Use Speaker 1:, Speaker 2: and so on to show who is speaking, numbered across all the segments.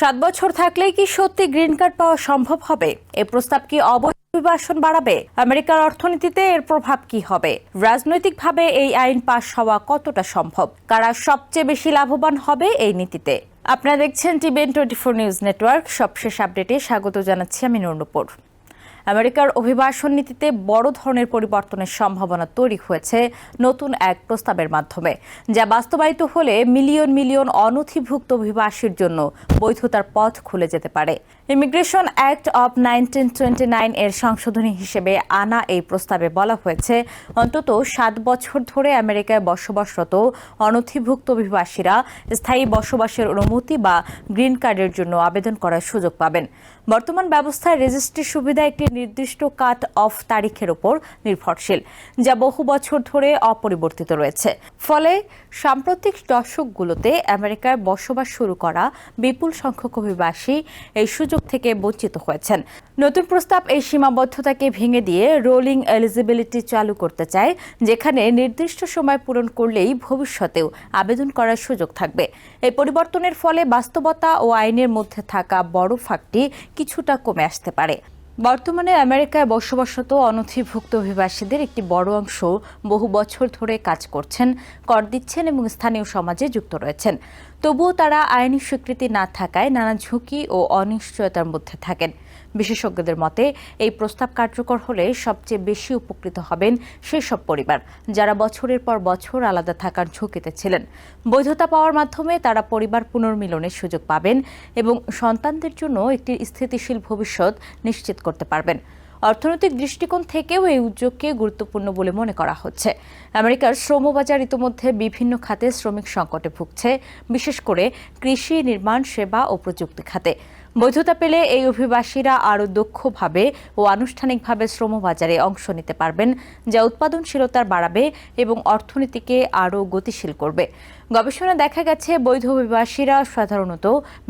Speaker 1: 7 বছর থাকলেই কি সত্যি গ্রিন কার্ড পাওয়া সম্ভব হবে? এই প্রস্তাব কি অবৈধ অভিবাসন বাড়াবে? আমেরিকার অর্থনীতিতে এর প্রভাব কি হবে? রাজনৈতিকভাবে এই আইন পাশ হওয়া কতটা সম্ভব? কারা সবচেয়ে বেশি লাভবান হবে এই নীতিতে? আপনারা দেখছেন টিভিএন 24 নিউজ নেটওয়ার্ক। সবশেষ আপডেটে স্বাগত জানাচ্ছি আমি নূর। আমেরিকার অভিবাসন নীতিতে বড় ধরনের পরিবর্তনের সম্ভাবনা তৈরি হয়েছে নতুন এক প্রস্তাবের মাধ্যমে, যা বাস্তবায়িত হলে মিলিয়ন মিলিয়ন অনথিভুক্ত অভিবাসীর জন্য বৈধতার পথ খুলে যেতে পারে। ইমিগ্রেশন অ্যাক্ট অব 1929 এর সংশোধনী হিসেবে আনা এই প্রস্তাবে বলা হয়েছে, অন্তত 7 বছর ধরে আমেরিকায় বসবাসরত অনথিভুক্ত অভিবাসীরা স্থায়ী বসবাসের অনুমতি বা গ্রিন কার্ডের জন্য আবেদন করার সুযোগ পাবেন। বর্তমান ব্যবস্থায় রেজিস্ট্রি সুবিধা একটি নির্দিষ্ট কাট অফ তারিখের উপর নির্ভরশীল, যা বহু বছর ধরে অপরিবর্তিত রয়েছে। ফলে সাম্প্রতিক দশকগুলোতে আমেরিকায় বসবাস শুরু করা বিপুল সংখ্যক অভিবাসী এই সুযোগ থেকে বঞ্চিত হয়েছেন। নতুন প্রস্তাব এই সীমাবদ্ধতাকে ভেঙে দিয়ে রোলিং এলিজিবিলিটি চালু করতে চায়, যেখানে নির্দিষ্ট সময় পূরণ করলেই ভবিষ্যতেও আবেদন করার সুযোগ থাকবে। এই পরিবর্তনের ফলে বাস্তবতা ও আইনের মধ্যে থাকা বড় ফাঁকটি কিছুটা কমে আসতে পারে। বর্তমানে আমেরিকায় বসবাসরত অনথিভুক্ত অভিবাসীদের একটি বড় অংশ বহু বছর ধরে কাজ করছেন, কর দিচ্ছেন এবং স্থানীয় সমাজে যুক্ত রয়েছেন। তবুও তারা আইনি স্বীকৃতি না থাকায় নানা ঝুঁকি ও অনিশ্চয়তার মধ্যে থাকেন। বিশেষজ্ঞদের মতে এই প্রস্তাব কার্যকর হলে সবচেয়ে বেশি উপকৃত হবেন সেসব পরিবার যারা বছরের পর বছর আলাদা থাকার ঝুঁকিতে ছিলেন। বৈধতা পাওয়ার মাধ্যমে তারা পরিবার পুনর্মিলনের সুযোগ পাবেন এবং সন্তানদের জন্য একটি স্থিতিশীল ভবিষ্যৎ নিশ্চিত করতে পারবেন। অর্থনৈতিক দৃষ্টিকোণ থেকেও এই উদ্যোগকে গুরুত্বপূর্ণ বলে মনে করা হচ্ছে। আমেরিকার শ্রমবাজার ইতিমধ্যে বিভিন্ন খাতে শ্রমিক সংকটে ভুগছে, বিশেষ করে কৃষি, নির্মাণ, সেবা ও প্রযুক্তি খাতে। বৈধতা পেলে এই অভিবাসীরা আরও দক্ষভাবে ও আনুষ্ঠানিকভাবে শ্রমবাজারে অংশ নিতে পারবেন, যা উৎপাদনশীলতা বাড়াবে এবং অর্থনীতিকে আরও গতিশীল করবে। গবেষণায় দেখা গেছে, বৈধ অভিবাসীরা সাধারণত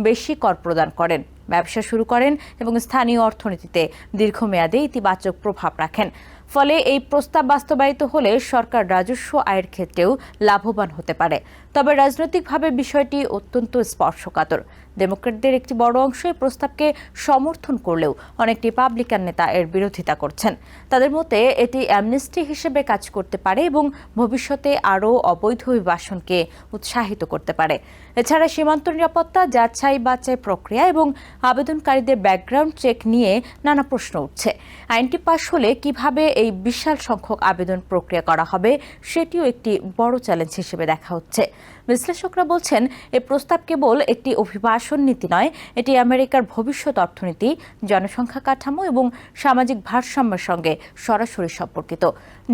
Speaker 1: বেশি কর প্রদান করেন, ব্যবসা শুরু করেন এবং স্থানীয় অর্থনীতিতে দীর্ঘমেয়াদে ইতিবাচক প্রভাব রাখেন। ফলে এই প্রস্তাব বাস্তবায়িত হলে সরকার রাজস্ব আয়ের ক্ষেত্রেও লাভবান হতে পারে। তবে রাজনৈতিকভাবে বিষয়টি অত্যন্ত স্পর্শকাতর। ডেমোক্র্যাটদের একটি বড় অংশ এই প্রস্তাবকে সমর্থন করলেও অনেক রিপাবলিকান নেতা এর বিরোধিতা করছেন। তাদের মতে এটি অ্যামনেস্টি হিসেবে কাজ করতে পারে এবং ভবিষ্যতে আরও অবৈধ অভিবাসনকে উৎসাহিত করতে পারে। এছাড়া সীমান্ত নিরাপত্তা, যাচাই বাছাই প্রক্রিয়া এবং আবেদনকারীদের ব্যাকগ্রাউন্ড চেক নিয়ে নানা প্রশ্ন উঠছে। আইনটি পাশ হলে কিভাবে এই বিশাল সংখ্যক আবেদন প্রক্রিয়া করা হবে সেটিও একটি বড় চ্যালেঞ্জ হিসেবে দেখা হচ্ছে। বিশ্লেষকরা বলছেন, এই প্রস্তাব কেবল একটি অভিবাসন নীতি নয়, এটি আমেরিকার ভবিষ্যৎ অর্থনীতি, জনসংখ্যা কাঠামো এবং সামাজিক ভারসাম্যের সঙ্গে সরাসরি সম্পর্কিত।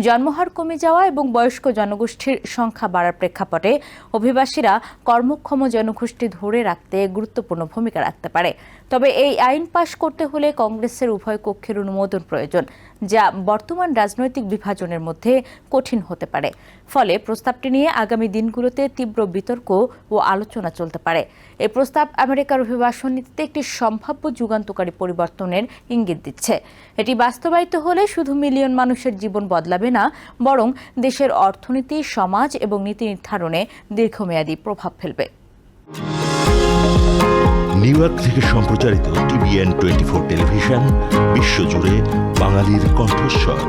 Speaker 1: জন্মহার কমে যাওয়া এবং বয়স্ক জনগোষ্ঠীর সংখ্যা বাড়ার প্রেক্ষাপটে অভিবাসীরা কর্মক্ষম জনগোষ্ঠী ধরে রাখতে গুরুত্বপূর্ণ ভূমিকা রাখতে পারে। তবে এই আইন পাশ করতে হলে কংগ্রেসের উভয় কক্ষের অনুমোদন প্রয়োজন, যা বর্তমান রাজনৈতিক বিভাজনের মধ্যে কঠিন হতে পারে। ফলে প্রস্তাবটি নিয়ে আগামী দিনগুলোতে তীব্র বিতর্ক ও আলোচনা চলতে পারে। এই প্রস্তাব আমেরিকার অভিবাসন নীতিতে একটি সম্ভাব্য যুগান্তকারী পরিবর্তনের ইঙ্গিত দিচ্ছে। এটি বাস্তবায়িত হলে শুধু মিলিয়ন মানুষের জীবন বদলাবে না, বরং দেশের অর্থনীতি, সমাজ এবং নীতি নির্ধারণে দীর্ঘমেয়াদী প্রভাব ফেলবে।
Speaker 2: নিউ ইয়র্ক থেকে সম্প্রচারিত টিভিএন 24 টেলিভিশন বিশ্বজুড়ে বাঙালির কণ্ঠস্বর।